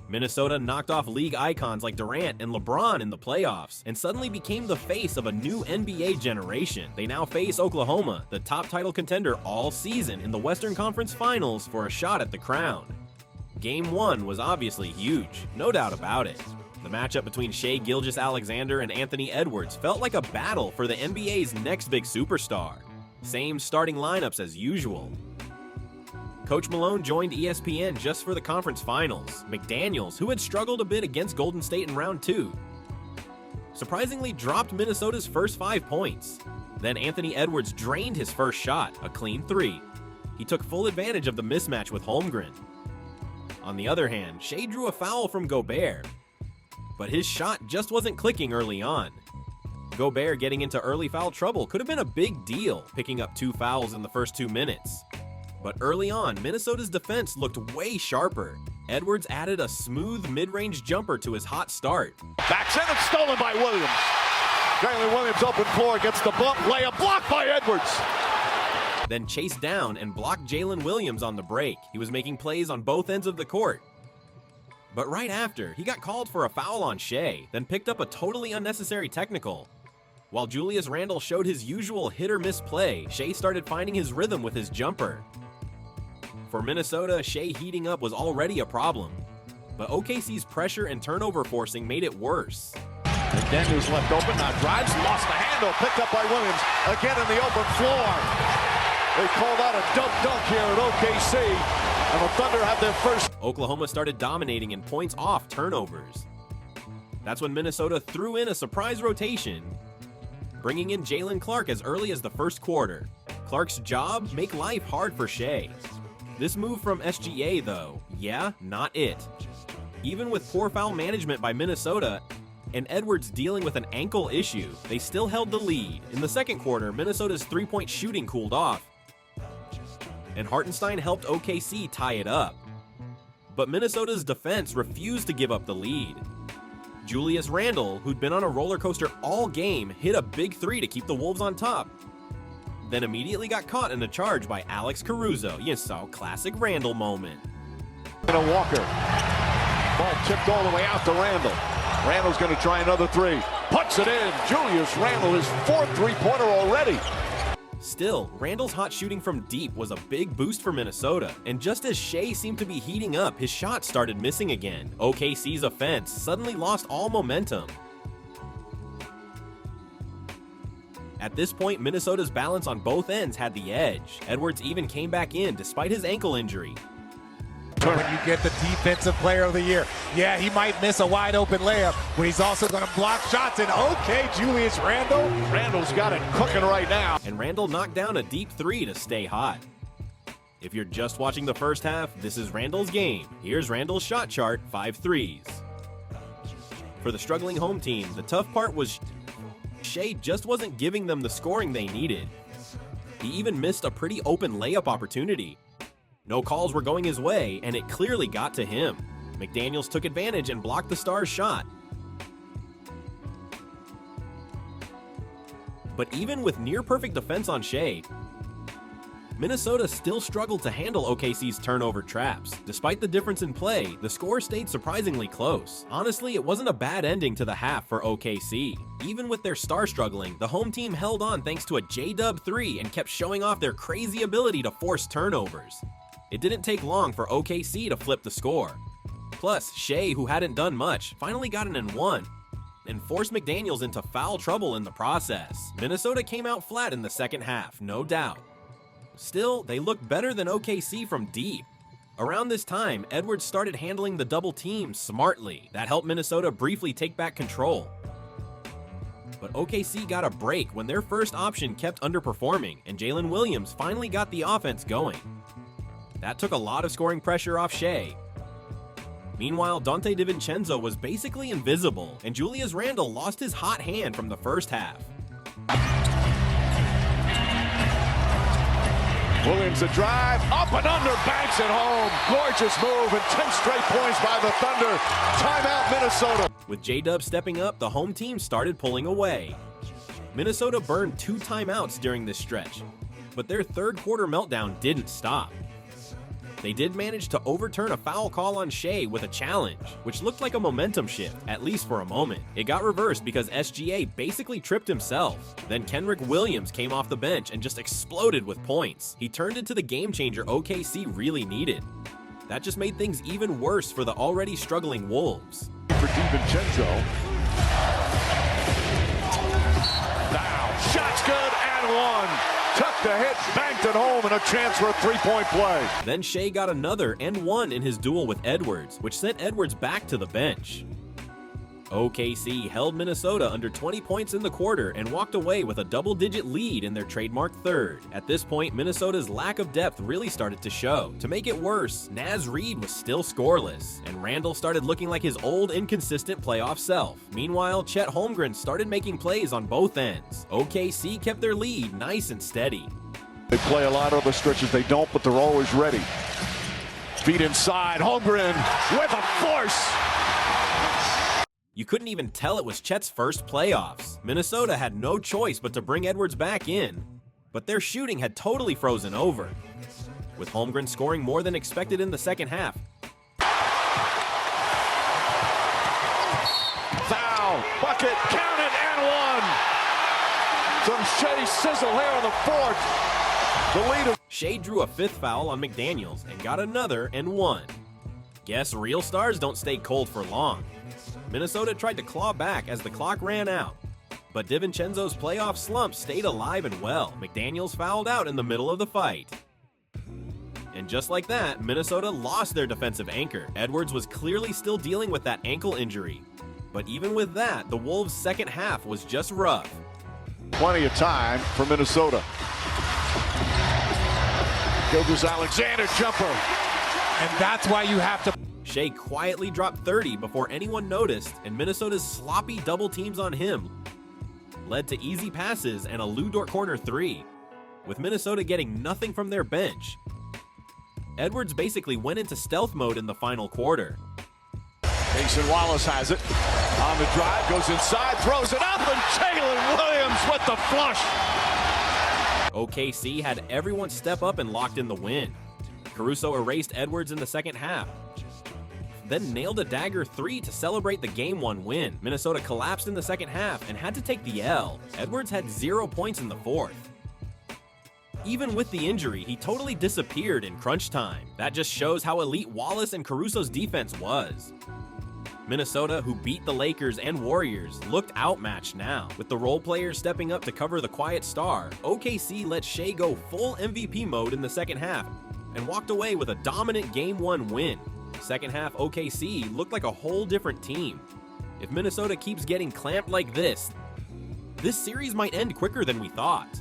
Minnesota knocked off league icons like Durant and LeBron in the playoffs, and suddenly became the face of a new NBA generation. They now face Oklahoma, the top title contender all season in the Western Conference Finals, for a shot at the crown. Game 1 was obviously huge, no doubt about it. The matchup between Shai Gilgeous-Alexander and Anthony Edwards felt like a battle for the NBA's next big superstar. Same starting lineups as usual. Coach Malone joined ESPN just for the conference finals. McDaniels, who had struggled a bit against Golden State in round 2, surprisingly dropped Minnesota's first 5 points. Then Anthony Edwards drained his first shot, a clean 3. He took full advantage of the mismatch with Holmgren. On the other hand, Shai drew a foul from Gobert, but his shot just wasn't clicking early on. Gobert getting into early foul trouble could have been a big deal, picking up 2 fouls in the first 2 minutes. But early on, Minnesota's defense looked way sharper. Edwards added a smooth mid-range jumper to his hot start. Backs in and stolen by Williams. Jalen Williams open floor, gets the bump, layup blocked by Edwards. Then chased down and blocked Jalen Williams on the break. He was making plays on both ends of the court. But right after, he got called for a foul on Shai, then picked up a totally unnecessary technical. While Julius Randle showed his usual hit-or-miss play, Shai started finding his rhythm with his jumper. For Minnesota, Shai heating up was already a problem, but OKC's pressure and turnover forcing made it worse. McDaniels left open, now drives, lost the handle, picked up by Williams, again in the open floor. They called out a dunk here at OKC, and the Thunder have their first. Oklahoma started dominating in points off turnovers. That's when Minnesota threw in a surprise rotation, bringing in Jalen Clark as early as the first quarter. Clark's job? Make life hard for Shai. This move from SGA, though, yeah, not it. Even with poor foul management by Minnesota and Edwards dealing with an ankle issue, they still held the lead. In the second quarter, Minnesota's three-point shooting cooled off, and Hartenstein helped OKC tie it up. But Minnesota's defense refused to give up the lead. Julius Randle, who'd been on a roller coaster all game, hit a big 3 to keep the Wolves on top, then immediately got caught in a charge by Alex Caruso. You saw classic Randle moment. And a Walker. Ball tipped all the way out to Randle. Randle's going to try another 3. Puts it in. Julius Randle, his 4th three-pointer already. Still, Randle's hot shooting from deep was a big boost for Minnesota, and just as Shai seemed to be heating up, his shot started missing again. OKC's offense suddenly lost all momentum. At this point, Minnesota's balance on both ends had the edge. Edwards even came back in despite his ankle injury. When you get the defensive player of the year, yeah, he might miss a wide open layup, but he's also going to block shots. And okay, Julius Randle. Randle's got it cooking right now. And Randle knocked down a deep 3 to stay hot. If you're just watching the first half, this is Randle's game. Here's Randle's shot chart, 5 threes. For the struggling home team, the tough part was Shai just wasn't giving them the scoring they needed. He even missed a pretty open layup opportunity. No calls were going his way, and it clearly got to him. McDaniels took advantage and blocked the Stars' shot. But even with near-perfect defense on Shai, Minnesota still struggled to handle OKC's turnover traps. Despite the difference in play, the score stayed surprisingly close. Honestly, it wasn't a bad ending to the half for OKC. Even with their star struggling, the home team held on thanks to a J-Dub 3 and kept showing off their crazy ability to force turnovers. It didn't take long for OKC to flip the score. Plus, Shai, who hadn't done much, finally got an and 1, and forced McDaniels into foul trouble in the process. Minnesota came out flat in the second half, no doubt. Still, they looked better than OKC from deep. Around this time, Edwards started handling the double team smartly. That helped Minnesota briefly take back control. But OKC got a break when their first option kept underperforming, and Jalen Williams finally got the offense going. That took a lot of scoring pressure off Shai. Meanwhile, Dante DiVincenzo was basically invisible, and Julius Randle lost his hot hand from the first half. Williams a drive, up and under, banks it home. Gorgeous move, and 10 straight points by the Thunder. Timeout, Minnesota. With J-Dub stepping up, the home team started pulling away. Minnesota burned 2 timeouts during this stretch, but their third quarter meltdown didn't stop. They did manage to overturn a foul call on Shai with a challenge, which looked like a momentum shift, at least for a moment. It got reversed because SGA basically tripped himself. Then Kenrich Williams came off the bench and just exploded with points. He turned into the game changer OKC really needed. That just made things even worse for the already struggling Wolves. For DiVincenzo. Now, shot's good and one. Tucked the hit, banked it home, and a chance for a three-point play. Then Shai got another and one in his duel with Edwards, which sent Edwards back to the bench. OKC held Minnesota under 20 points in the quarter and walked away with a double-digit lead in their trademark third. At this point, Minnesota's lack of depth really started to show. To make it worse, Naz Reid was still scoreless, and Randle started looking like his old inconsistent playoff self. Meanwhile, Chet Holmgren started making plays on both ends. OKC kept their lead nice and steady. They play a lot of the stretches they don't, but they're always ready. Feet inside, Holmgren with a force. You couldn't even tell it was Chet's first playoffs. Minnesota had no choice but to bring Edwards back in, but their shooting had totally frozen over, with Holmgren scoring more than expected in the second half. Foul, bucket, count it, and one. Some Shai sizzle here on the fourth. The lead of Shai drew a fifth foul on McDaniels and got another and one. Guess real stars don't stay cold for long. Minnesota tried to claw back as the clock ran out, but DiVincenzo's playoff slump stayed alive and well. McDaniels fouled out in the middle of the fight. And just like that, Minnesota lost their defensive anchor. Edwards was clearly still dealing with that ankle injury. But even with that, the Wolves' second half was just rough. plenty of time for Minnesota. Gilgeous-Alexander jumper. And that's why you have to. Shai quietly dropped 30 before anyone noticed, and Minnesota's sloppy double teams on him led to easy passes and a Dort corner three, with Minnesota getting nothing from their bench. Edwards basically went into stealth mode in the final quarter. Caruso and Wallace has it. On the drive, goes inside, throws it up, and Jalen Williams with the flush. OKC had everyone step up and locked in the win. Caruso erased Edwards in the second half, then nailed a dagger three to celebrate the Game 1 win. Minnesota collapsed in the second half and had to take the L. Edwards had 0 points in the fourth. Even with the injury, he totally disappeared in crunch time. That just shows how elite Wallace and Caruso's defense was. Minnesota, who beat the Lakers and Warriors, looked outmatched now. With the role players stepping up to cover the quiet star, OKC let Shai go full MVP mode in the second half and walked away with a dominant Game 1 win. Second half OKC looked like a whole different team. If Minnesota keeps getting clamped like this series might end quicker than we thought.